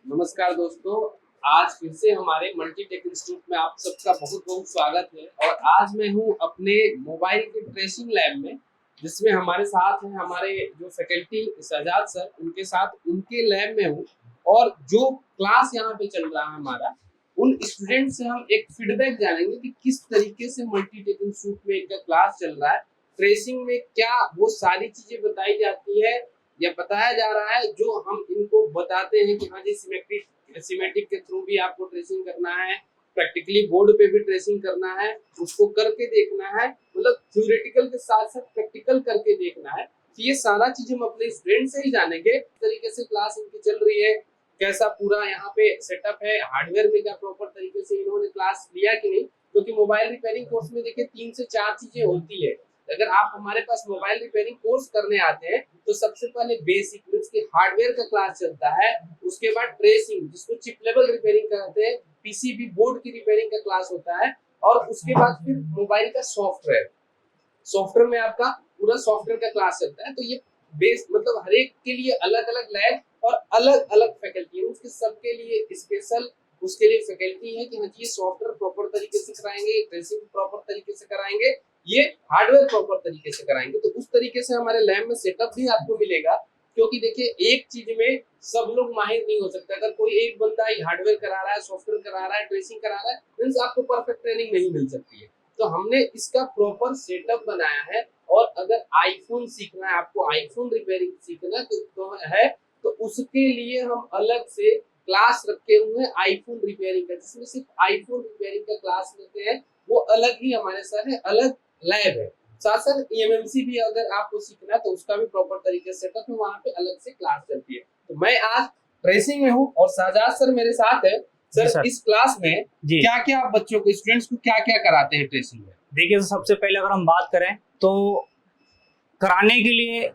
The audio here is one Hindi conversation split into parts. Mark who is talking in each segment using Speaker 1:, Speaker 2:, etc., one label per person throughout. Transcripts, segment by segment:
Speaker 1: नमस्कार दोस्तों। आज फिर से हमारे मल्टीटेक इंस्टीट्यूट में आप सबका बहुत बहुत स्वागत है। और आज मैं हूं अपने मोबाइल के ट्रेसिंग लैब में, जिसमें हमारे साथ हैं हमारे जो फैकल्टी सजाद सर, उनके साथ उनके लैब में हूं। और जो क्लास यहाँ पे चल रहा है हमारा, उन स्टूडेंट से हम एक फीडबैक जानेंगे कि किस तरीके से मल्टीटेक इंस्टीट्यूट में इनका क्लास चल रहा है। ट्रेसिंग में क्या वो सारी चीजें बताई जाती है या बताया जा रहा है जो हम इनको बताते हैं कि हाँ जी सिमेटिक के थ्रू भी आपको ट्रेसिंग करना है, प्रैक्टिकली बोर्ड पे भी ट्रेसिंग करना है, उसको करके देखना है, मतलब थ्योरेटिकल के साथ साथ प्रैक्टिकल करके देखना है। तो ये सारा चीज हम अपने स्टूडेंट से ही जानेंगे, किस तरीके से क्लास इनकी चल रही है, कैसा पूरा यहाँ पे सेटअप है, हार्डवेयर में क्या प्रॉपर तरीके से इन्होंने क्लास लिया कि नहीं। क्योंकि मोबाइल रिपेयरिंग कोर्स में देखिए 3 से 4 चीजें होती है। अगर आप हमारे पास मोबाइल रिपेयरिंग कोर्स करने आते हैं तो सबसे पहले बेसिक मींस के हार्डवेयर का क्लास चलता है, उसके बाद ट्रेसिंग जिसको चिप लेवल रिपेयरिंग कहते हैं, पीसीबी बोर्ड की रिपेयरिंग का क्लास होता है, और उसके बाद फिर मोबाइल का सॉफ्टवेयर में आपका पूरा सॉफ्टवेयर का क्लास चलता है। तो ये बेस मतलब हर एक के लिए अलग अलग लैब और अलग अलग फैकल्टी है, उसके सबके लिए स्पेशल उसके लिए फैकल्टी है कि हाँ ये सॉफ्टवेयर प्रॉपर तरीके से कराएंगे, ट्रेसिंग प्रॉपर तरीके से कराएंगे, ये हार्डवेयर प्रॉपर तरीके से कराएंगे। तो उस तरीके से हमारे लैब में सेटअप भी आपको मिलेगा। क्योंकि देखिए एक चीज में सब लोग माहिर नहीं हो सकते। अगर कोई एक बंदा ही हार्डवेयर करा रहा है, सॉफ्टवेयर करा रहा है, ट्रेसिंग करा रहा है, मींस आपको परफेक्ट ट्रेनिंग नहीं मिल सकती है। तो हमने इसका प्रॉपर सेटअप बनाया है। और अगर आईफोन सीखना है, आपको आईफोन रिपेयरिंग सीखना है तो उसके लिए हम अलग से क्लास रखे हुए हैं आईफोन रिपेयरिंग का, जिसमें सिर्फ आईफोन रिपेयरिंग का क्लास लेते हैं। वो अलग ही हमारे सर है, अलग लैब है। साथ साथ ईएमएमसी भी अगर आपको सीखना है तो उसका भी प्रॉपर तरीके से सेटअप है, वहां पे अलग से क्लास चलती है। तो मैं आज ट्रेसिंग में हूँ और शाहजाद सर मेरे साथ है। सर इस क्लास में क्या क्या आप बच्चों को, स्टूडेंट्स को क्या क्या कराते हैं ट्रेसिंग में?
Speaker 2: देखिए, सबसे पहले अगर हम बात करें तो कराने के लिए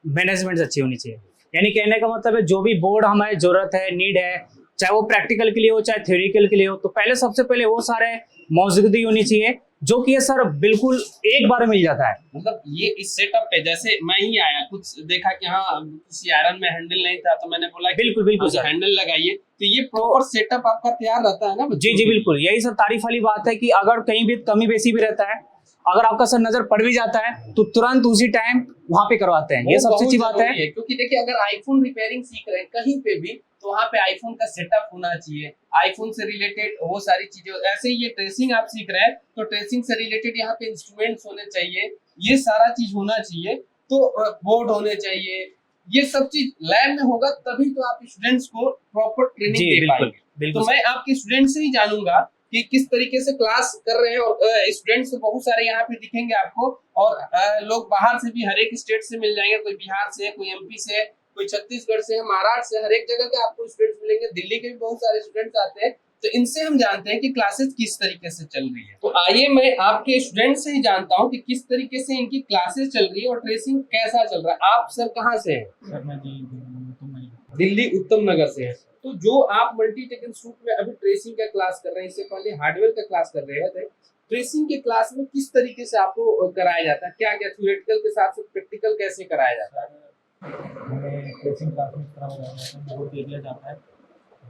Speaker 2: मैनेजमेंट अच्छी होनी चाहिए। यानी कहने का मतलब है जो भी बोर्ड हमारी जरूरत है, नीड है, चाहे वो प्रैक्टिकल के लिए हो चाहे थ्योरिकल के लिए हो, तो पहले सबसे पहले वो सारे मौजूदगी होनी चाहिए, जो कि ये सर बिल्कुल एक बार में मिल जाता है।
Speaker 1: मतलब ये इस सेटअप पे जैसे मैं ही आया, कुछ देखा कि हाँ किसी आयरन में हैंडल नहीं था, तो मैंने बोला
Speaker 2: बिल्कुल बिल्कुल सर,
Speaker 1: हैंडल लगाइए। तो ये प्रॉपर सेटअप आपका तैयार रहता है ना?
Speaker 2: जी जी बिल्कुल, यही सर तारीफ वाली बात है कि अगर कहीं भी कमी बेसी भी रहता है, अगर आपका सर नजर पड़ भी जाता है तो तुरंत उसी टाइम वहां पे करवाते हैं। ये सबसे अच्छी बात है।
Speaker 1: क्योंकि देखिए अगर आईफोन रिपेयरिंग सीख रहे हैं कहीं पे भी, तो वहाँ पे आईफोन का सेटअप होना चाहिए, आईफोन से रिलेटेड वो सारी चीजें। ऐसे ही ये ट्रेसिंग आप सीख रहे हैं तो ट्रेसिंग से रिलेटेड यहाँ पे इंस्ट्रूमेंट्स होने चाहिए, ये सारा चीज होना चाहिए। तो बोर्ड होने चाहिए, ये सब चीज लैब में होगा तभी तो आप स्टूडेंट्स को प्रॉपर ट्रेनिंग दे पाएंगे। तो मैं आपके स्टूडेंट से ही जानूंगा कि किस तरीके से क्लास कर रहे हैं। और स्टूडेंट्स तो बहुत सारे यहाँ पे दिखेंगे आपको, और लोग बाहर से भी हर एक स्टेट से मिल जाएंगे, कोई बिहार से, कोई एमपी से, कोई छत्तीसगढ़ से, महाराष्ट्र से, हर एक जगह के आपको स्टूडेंट्स मिलेंगे। दिल्ली के भी बहुत सारे स्टूडेंट्स आते हैं। तो इनसे हम जानते हैं कि क्लासेस किस तरीके से चल रही है। तो आइए मैं आपके स्टूडेंट से ही जानता हूँ कि किस तरीके से इनकी क्लासेस चल रही है और ट्रेसिंग कैसा चल रहा है। आप सर कहाँ से हैं?
Speaker 3: सर मैं
Speaker 1: दिल्ली उत्तम नगर से है। तो जो आप मल्टीटेक इंस्टीट्यूट में अभी ट्रेसिंग का क्लास कर रहे हैं, इससे पहले हार्डवेयर का क्लास कर रहे थे, ट्रेसिंग के क्लास में किस तरीके से आपको कराया जाता है? क्या क्या थ्योरेटिकल के साथ साथ प्रैक्टिकल कैसे कराया जाता है?
Speaker 3: हमें ट्रेसिंग क्लास में इस तरह हो जाता है, बोर्ड दे दिया जाता है,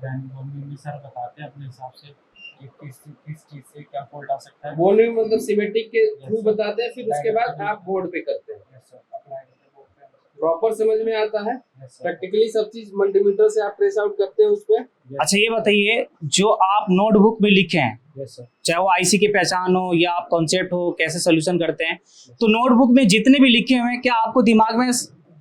Speaker 3: देन मम्मी सर बताते हैं अपने हिसाब से कि किस चीज़ से क्या फॉल्ट आ सकता है।
Speaker 1: बोर्ड में मतलब सिमेटिक के थ्रू बताते हैं, फिर उसके बाद आप बोर्ड पे करते हैं। प्रॉपर समझ में आता है? प्रैक्टिकली सब चीज मल्टीमीटर से आप ट्रेस आउट करते हैं उस पे।
Speaker 2: अच्छा ये बताइए, जो आप नोटबुक में लिखे हैं, चाहे वो आईसी की पहचान हो या आप कॉन्सेप्ट हो कैसे सोल्यूशन करते हैं, तो नोटबुक में जितने भी लिखे हुए हैं क्या आपको दिमाग में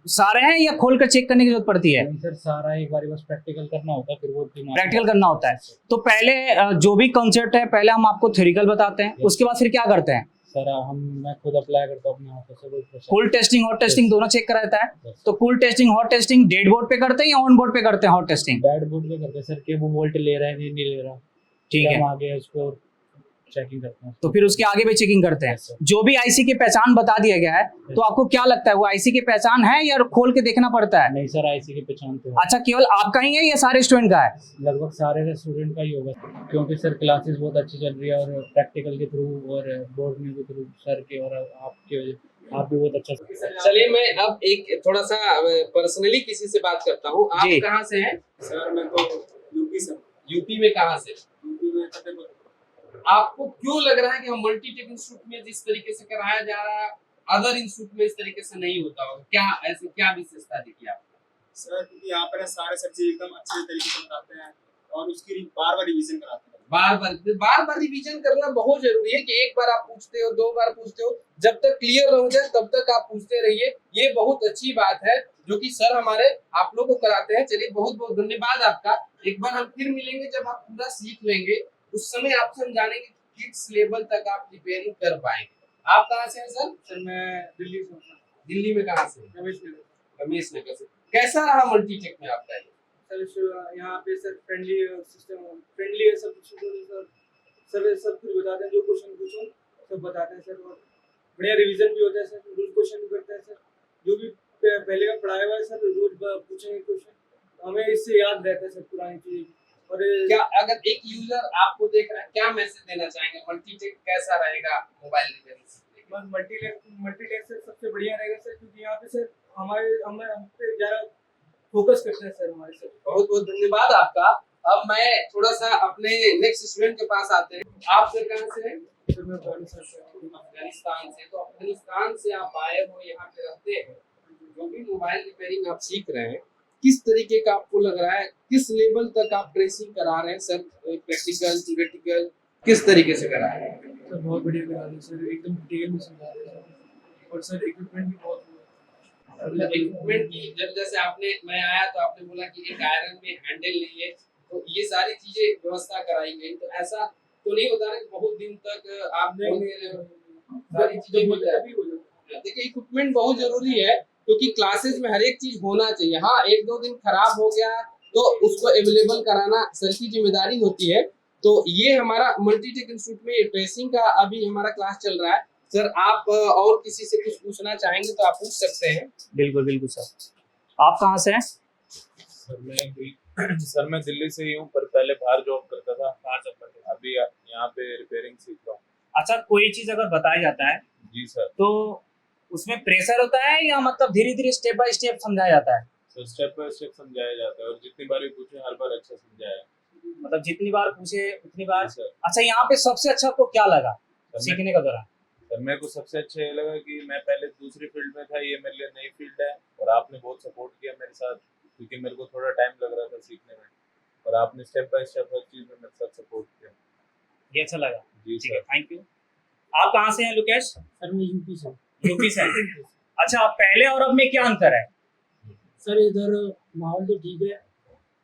Speaker 2: सारे हैं या खोल कर चेक करने की जरूरत पड़ती है?
Speaker 3: सर सारा एक बार बस प्रैक्टिकल करना होता है, फिर वो
Speaker 2: प्रैक्टिकल करना होता है। तो पहले जो भी कॉन्सेप्ट है पहले हम आपको थ्योरिकल बताते हैं, उसके बाद फिर क्या करते हैं?
Speaker 3: सर मैं खुद अप्लाई करता हूँ अपने हाथों से।
Speaker 2: कूल टेस्टिंग हॉट टेस्टिंग दोनों चेक कराता है। तो cool testing hot testing dead board पे करते हैं या ऑन बोर्ड पे करते हैं? हॉट टेस्टिंग
Speaker 3: डेड बोर्ड पे करते हैं सर, कि वो वोल्ट ले रहा है नहीं ले रहा।
Speaker 2: ठीक है,
Speaker 3: हम आगे उसको चेकिंग करते हैं।
Speaker 2: तो फिर उसके आगे भी चेकिंग करते हैं। जो भी आईसी की पहचान बता दिया गया है, तो आपको क्या लगता है वो आईसी की पहचान है या खोल के देखना पड़ता है?
Speaker 3: नहीं सर, आईसी की पहचान तो है।
Speaker 2: अच्छा, केवल आपका ही है या सारे स्टूडेंट का है?
Speaker 3: लगभग सारे स्टूडेंट का ही होगा, क्योंकि सर क्लासेस बहुत अच्छी चल रही है और प्रैक्टिकल के थ्रू और बोर्ड में के थ्रू सर के और आपके वजह आप भी बहुत अच्छा।
Speaker 1: चलिए मैं अब एक थोड़ा सा पर्सनली किसी से बात करता हूँ। आप कहाँ से हैं?
Speaker 4: सर मैं तो
Speaker 1: यूपी में कहाँ से?
Speaker 3: यूपी में फतेहपुर।
Speaker 1: आपको क्यों लग रहा है कि हम मल्टी टेक इंस्टीट्यूट में जिस तरीके से कराया जा रहा है अदर इंस्टीट्यूट में इस तरीके से नहीं होता होगा? क्या ऐसी क्या विशेषता दिखी आपको?
Speaker 3: सर क्योंकि यहाँ पर सारे सब्जेक्ट एकदम अच्छे तरीके से बताते हैं और उसकी बार बार रिवीजन कराते हैं।
Speaker 1: बार बार रिवीजन करना बहुत जरूरी है कि एक बार आप पूछते हो, दो बार पूछते हो, जब तक क्लियर हो जाए तब तक आप पूछते रहिए। ये बहुत अच्छी बात है जो कि सर हमारे आप लोग को कराते हैं। चलिए बहुत बहुत धन्यवाद आपका। एक बार हम फिर मिलेंगे जब आप पूरा सीख लेंगे, उस समय आपसे हम जानेंगे कि किस लेवल तक आप रिपेयरिंग कर पाएंगे। आप कहाँ से हैं सर?
Speaker 3: सर मैं दिल्ली से हूँ।
Speaker 1: दिल्ली में कहाँ से?
Speaker 3: रमेश नगर।
Speaker 1: रमेश नगर से। कैसा रहा मल्टीटेक में आपका ये?
Speaker 3: सर यहाँ पे सर फ्रेंडली सिस्टम, फ्रेंडली है सब कुछ। सर सब कुछ बताते हैं, जो क्वेश्चन पूछो सब बताते हैं सर। और बढ़िया रिवीजन भी होता है सर, रोज क्वेश्चन भी करते हैं सर। जो भी पहले का पढ़ाया हुआ है सर रोज पूछेंगे क्वेश्चन, हमें इससे याद रहता है सर पुरानी चीजें। और
Speaker 1: क्या अगर एक यूजर आपको देख रहा है, क्या मैसेज देना चाहेंगे? मल्टीटेक कैसा रहेगा मोबाइल रिपेयरिंग?
Speaker 3: मल्टीटेक सर सबसे बढ़िया रहेगा सर, क्योंकि यहाँ पे सर हम पे ज़्यादा फोकस करते हैं सर हमारे सर।
Speaker 1: बहुत बहुत धन्यवाद आपका। अब मैं थोड़ा सा अपने नेक्स्ट स्टूडेंट के पास आते हैं। आप सर कहाँ से हैं?
Speaker 3: सर मैं अफगानिस्तान से हूँ।
Speaker 1: अफगानिस्तान से। तो अफगानिस्तान से आप आए हो, यहाँ पे रहते हैं, जो भी मोबाइल रिपेयरिंग आप सीख रहे हैं, किस तरीके का आपको लग रहा है? किस लेवल तक आप ट्रेसिंग करा रहे हैं सर? प्रैक्टिकल, थ्योरेटिकल, किस तरीके से करा रहे हैं?
Speaker 3: सर बहुत बढ़िया करा रहे हैं सर, एकदम डिटेल में समझा रहे हैं सर। और सर इक्विपमेंट भी बहुत
Speaker 1: इक्विपमेंट की जब जैसे आपने मैं आया तो आपने बोला कि एक आयरन में हैंडल नहीं है, तो ये सारी चीजें व्यवस्था कराई गई। तो ऐसा तो नहीं होता ना कि बहुत दिन तक आप सारी चीजें हो जाए? देखिए इक्विपमेंट बहुत जरूरी है, क्योंकि क्लासेस में हर एक चीज होना चाहिए। हाँ, एक दो दिन खराब हो गया तो उसको अवेलेबल कराना सर की जिम्मेदारी होती है। तो ये हमारा मल्टीटेक इंस्टीट्यूट में ट्रेसिंग का अभी हमारा क्लास चल रहा है। सर आप और किसी से कुछ पूछना चाहेंगे तो आप पूछ सकते हैं।
Speaker 2: बिल्कुल बिल्कुल सर। आप कहाँ से हैं?
Speaker 4: सर मैं दिल्ली से ही हूँ, पर पहले बाहर जॉब करता था। अभी यहाँ पे रिपेयरिंग सीख रहा हूँ।
Speaker 2: अच्छा, कोई चीज अगर बताया जाता है
Speaker 4: जी सर।
Speaker 2: तो उसमें प्रेशर होता है या मतलब धीरे धीरे स्टेप बाय स्टेप समझाया जाता है?
Speaker 4: सर स्टेप बाय स्टेप समझाया जाता है, और जितनी बार भी पूछे हर बार अच्छा समझाया।
Speaker 2: मतलब जितनी बार पूछे उतनी बार।
Speaker 4: जी सर।
Speaker 2: अच्छा, यहाँ पे सबसे अच्छा आपको क्या लगा सीखने का दौरान?
Speaker 4: सर मेरे को सबसे अच्छा ये लगा कि मैं पहले दूसरी फील्ड में था, ये मेरे लिए नई फील्ड है, और आपने बहुत सपोर्ट किया मेरे साथ, क्योंकि मेरे को थोड़ा टाइम लग रहा था सीखने में, और आपने स्टेप बाय स्टेप हर चीज में मेरे साथ सपोर्ट किया।
Speaker 2: ये अच्छा लगा।
Speaker 4: जी
Speaker 2: ठीक
Speaker 4: सर।
Speaker 2: है, थैंक यू। आप कहाँ से हैं लोकेश?
Speaker 3: सर मैं यूपी से।
Speaker 2: यूपी से हैं। अच्छा, पहले और अब में क्या अंतर है?
Speaker 3: सर इधर माहौल तो ठीक है,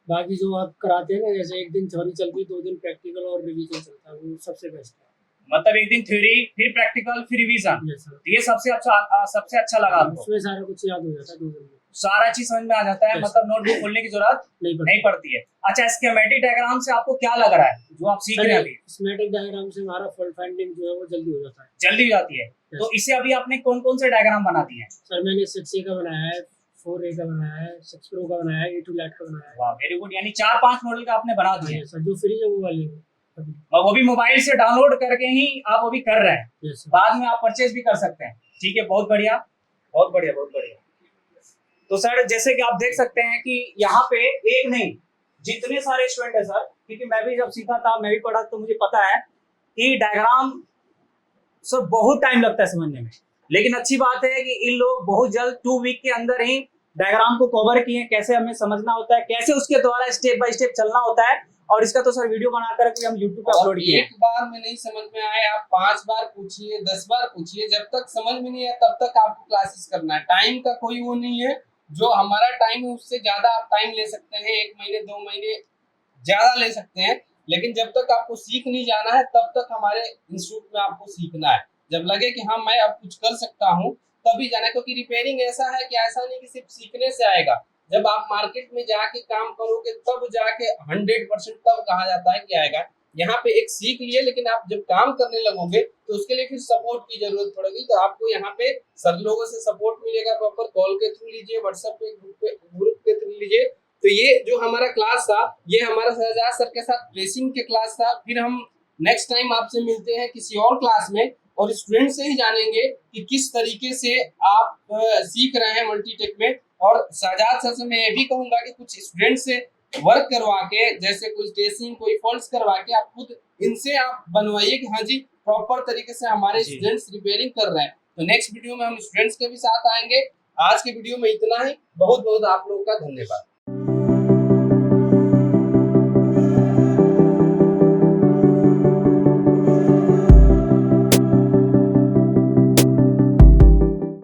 Speaker 3: बाकी जो आप कराते हैं ना, जैसे एक दिन थ्योरी चलती है, 2 दिन प्रैक्टिकल और रिवीजन चलता है, वो सबसे बेस्ट है।
Speaker 2: मतलब एक दिन थ्योरी, फिर प्रैक्टिकल, फिर रिवीजन।
Speaker 3: Yes sir.
Speaker 2: ये सबसे अच्छा लगा आपको?
Speaker 3: उसमें सारा कुछ याद हो जाता है 2 दिन में।
Speaker 2: सारा चीज समझ में आ जाता है,
Speaker 3: Yes.
Speaker 2: मतलब नोटबुक खोलने की जरूरत नहीं पड़ती है। अच्छा, स्कीमेटिक डायग्राम से आपको क्या लग रहा है जो आप सीख रहे हैं अभी?
Speaker 3: स्कीमेटिक डायग्राम से हमारा फॉल्ट फाइंडिंग जो है वो जल्दी हो जाता है।
Speaker 2: जल्दी हो जाती है।
Speaker 3: Yes.
Speaker 2: तो इससे अभी आपने कौन कौन से डायग्राम बना दिए हैं?
Speaker 3: सर मैंने 6A का बनाया है, 4A का बनाया है, 6 Pro का बनाया है, A2 Lite का बनाया है।
Speaker 2: वाह, वेरी गुड। यानी 4-5 मॉडल का आपने बना दिए हैं।
Speaker 3: सर जो फ्री है वो वाले हैं।
Speaker 2: और वो भी मोबाइल से डाउनलोड करके ही आप वो भी कर रहे हैं।
Speaker 3: Yes sir.
Speaker 2: बाद में आप परचेज भी कर सकते हैं। ठीक है, बहुत बढ़िया, बहुत बढ़िया, बहुत बढ़िया। तो सर जैसे कि आप देख सकते हैं कि यहाँ पे एक नहीं जितने सारे स्टूडेंट है सर, क्योंकि मैं भी जब सीखा था, मैं भी पढ़ा, तो मुझे पता है कि डायग्राम सर बहुत टाइम लगता है समझने में। लेकिन अच्छी बात है कि इन लोग बहुत जल्द 2 वीक के अंदर ही डायग्राम को कवर किए, कैसे हमें समझना होता है, कैसे उसके द्वारा स्टेप बाय स्टेप चलना होता है। और इसका तो सर वीडियो बना करके हम YouTube पे अपलोड किए।
Speaker 1: एक बार में नहीं समझ में आए, आप 5 बार पूछिए, 10 बार पूछिए, जब तक समझ में नहीं आए तब तक आपको क्लासेस करना है। टाइम का कोई वो नहीं है, जो हमारा टाइम है उससे ज्यादा आप टाइम ले सकते हैं, 1 महीने 2 महीने ज्यादा ले सकते हैं, लेकिन जब तक आपको सीख नहीं जाना है तब तक हमारे इंस्टीट्यूट में आपको सीखना है। जब लगे कि हाँ मैं अब कुछ कर सकता हूँ तभी जाना है, क्योंकि रिपेयरिंग ऐसा है कि ऐसा नहीं कि सिर्फ सीखने से आएगा। जब आप मार्केट में जाके काम करोगे तब जाके 100% तब कहा जाता है कि आएगा। यहाँ पे एक सीख लिए, लेकिन आप जब काम करने लगोगे तो उसके लिए फिर सपोर्ट की जरूरत पड़ेगी। तो आपको यहाँ पे सर लोगों से सपोर्ट मिलेगा, प्रॉपर कॉल के थ्रू लीजिए, व्हाट्सएप पे ग्रुप के थ्रू लीजिए। तो ये जो हमारा क्लास था, ये हमारा शहजाद सर के साथ ट्रेसिंग के क्लास था। फिर हम नेक्स्ट टाइम आपसे मिलते हैं किसी और क्लास में, और स्टूडेंट से ही जानेंगे कि किस तरीके से आप सीख रहे हैं मल्टीटेक में। और शहजाद सर से मैं ये भी कहूंगा कि कुछ स्टूडेंट से वर्क करवा के, जैसे कोई ट्रेसिंग कोई फॉल्ट्स करवा के आप खुद इनसे आप बनवाइए कि हाँ जी प्रॉपर तरीके से हमारे
Speaker 2: जी।
Speaker 1: स्टूडेंट्स रिपेयरिंग कर रहे हैं। तो नेक्स्ट वीडियो में हम स्टूडेंट्स के भी साथ आएंगे। आज के वीडियो में इतना ही। बहुत बहुत आप लोगों का धन्यवाद।